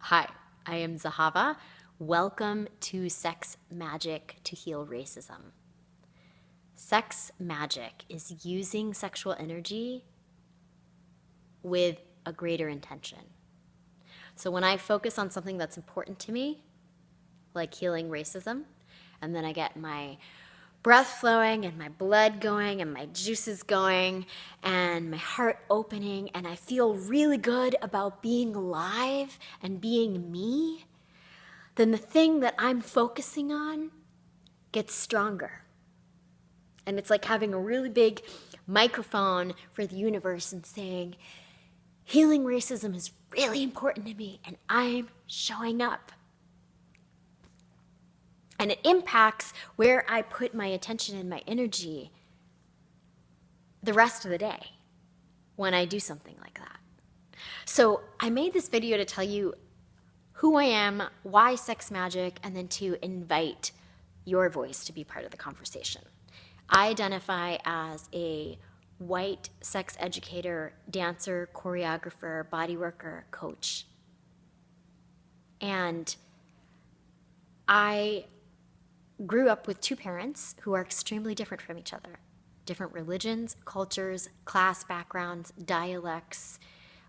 Hi, I am Zahava. Welcome to Sex Magic to Heal Racism. Sex magic is using sexual energy with a greater intention. So when I focus on something that's important to me, like healing racism, and then I get my breath flowing and my blood going and my juices going and my heart opening, and I feel really good about being alive and being me, then the thing that I'm focusing on gets stronger. And it's like having a really big microphone for the universe and saying, healing racism is really important to me, and I'm showing up. And it impacts where I put my attention and my energy the rest of the day when I do something like that. So I made this video to tell you who I am, why sex magic, and then to invite your voice to be part of the conversation. I identify as a white sex educator, dancer, choreographer, body worker, coach. And I grew up with two parents who are extremely different from each other. Different religions, cultures, class backgrounds, dialects,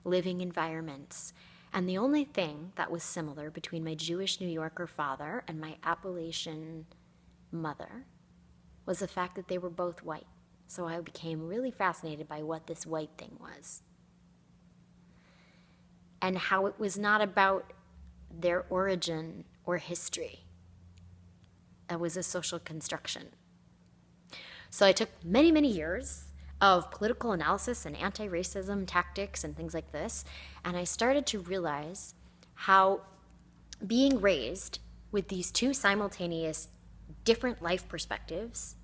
living environments. And the only thing that was similar between my Jewish New Yorker father and my Appalachian mother was the fact that they were both white. So I became really fascinated by what this white thing was. And how it was not about their origin or history. It was a social construction. So I took many, many years of political analysis and anti-racism tactics and things like this, and I started to realize how being raised with these two simultaneous different life perspectives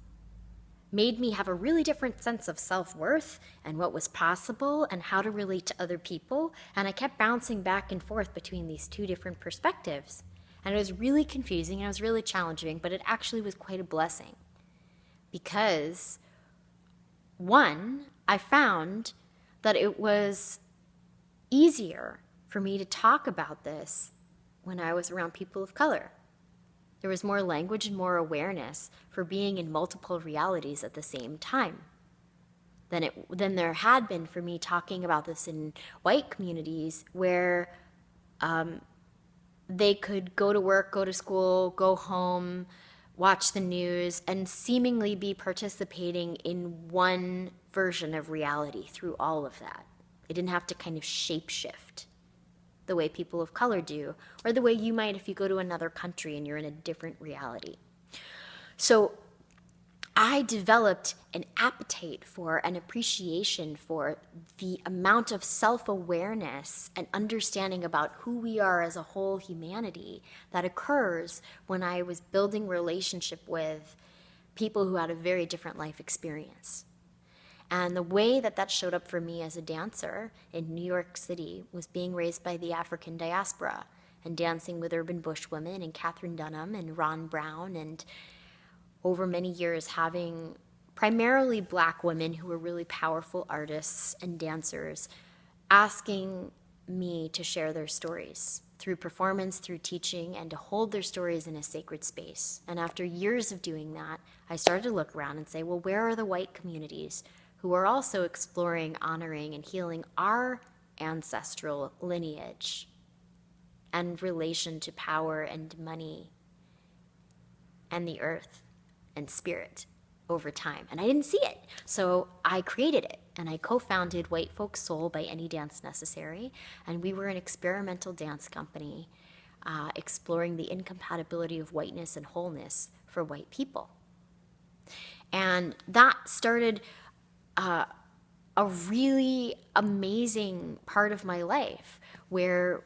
made me have a really different sense of self-worth and what was possible and how to relate to other people, and I kept bouncing back and forth between these two different perspectives. And it was really confusing and it was really challenging, but it actually was quite a blessing. Because, one, I found that it was easier for me to talk about this when I was around people of color. There was more language and more awareness for being in multiple realities at the same time than there had been for me talking about this in white communities where they could go to work, go to school, go home, watch the news, and seemingly be participating in one version of reality through all of that. They didn't have to kind of shape-shift the way people of color do, or the way you might if you go to another country and you're in a different reality. So I developed an appetite for, an appreciation for the amount of self-awareness and understanding about who we are as a whole humanity that occurs when I was building relationship with people who had a very different life experience. And the way that that showed up for me as a dancer in New York City was being raised by the African diaspora and dancing with Urban Bush women and Katherine Dunham and Ron Brown, and over many years having primarily Black women who were really powerful artists and dancers asking me to share their stories through performance, through teaching, and to hold their stories in a sacred space. And after years of doing that, I started to look around and say, well, where are the white communities who are also exploring, honoring, and healing our ancestral lineage and relation to power and money and the earth and spirit over time? And I didn't see it. So I created it, and I co-founded White Folks Soul by Any Dance Necessary, and we were an experimental dance company exploring the incompatibility of whiteness and wholeness for white people. And that started a really amazing part of my life where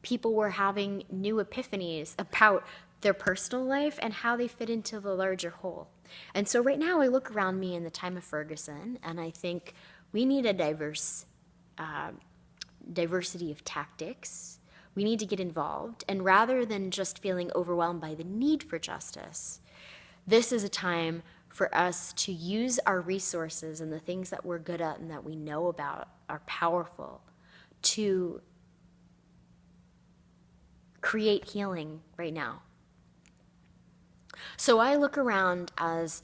people were having new epiphanies about their personal life and how they fit into the larger whole. And so right now I look around me in the time of Ferguson, and I think we need a diversity of tactics. We need to get involved, and rather than just feeling overwhelmed by the need for justice, this is a time for us to use our resources and the things that we're good at and that we know about are powerful to create healing right now. So I look around as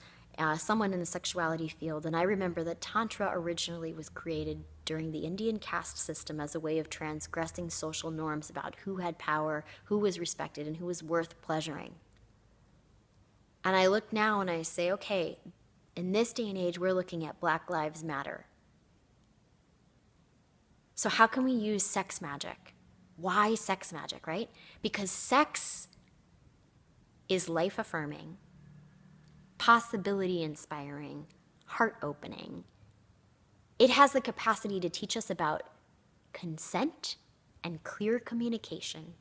someone in the sexuality field, and I remember that Tantra originally was created during the Indian caste system as a way of transgressing social norms about who had power, who was respected, and who was worth pleasuring. And I look now and I say, okay, in this day and age, we're looking at Black Lives Matter. So how can we use sex magic? Why sex magic, right? Because sex is life-affirming, possibility-inspiring, heart-opening. It has the capacity to teach us about consent and clear communication.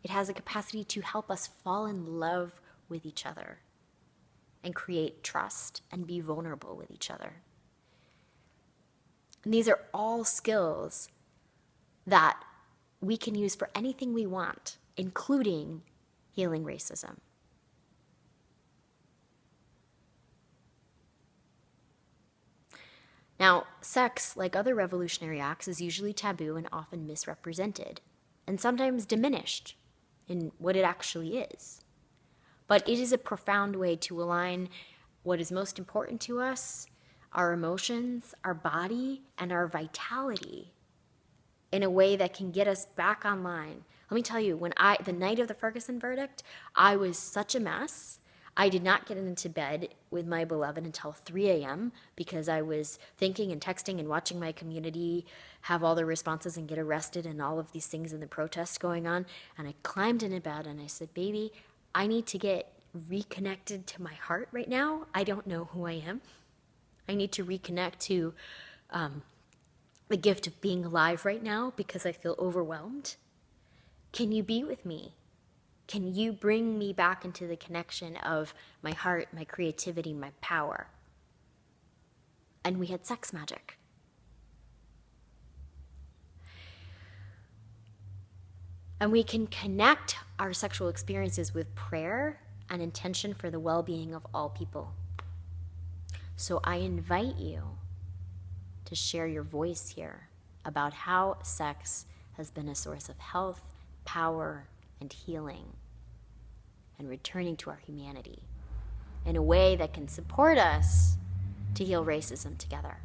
It has the capacity to help us fall in love with each other and create trust and be vulnerable with each other. And these are all skills that we can use for anything we want, including healing racism. Now, sex, like other revolutionary acts, is usually taboo and often misrepresented, and sometimes diminished in what it actually is. But it is a profound way to align what is most important to us, our emotions, our body, and our vitality in a way that can get us back online. Let me tell you, the night of the Ferguson verdict, I was such a mess. I did not get into bed with my beloved until 3 a.m. because I was thinking and texting and watching my community have all their responses and get arrested and all of these things in the protests going on. And I climbed into bed and I said, baby, I need to get reconnected to my heart right now. I don't know who I am. I need to reconnect to the gift of being alive right now because I feel overwhelmed. Can you be with me? Can you bring me back into the connection of my heart, my creativity, my power? And we had sex magic. And we can connect our sexual experiences with prayer and intention for the well-being of all people. So I invite you to share your voice here about how sex has been a source of health, power, and healing, and returning to our humanity in a way that can support us to heal racism together.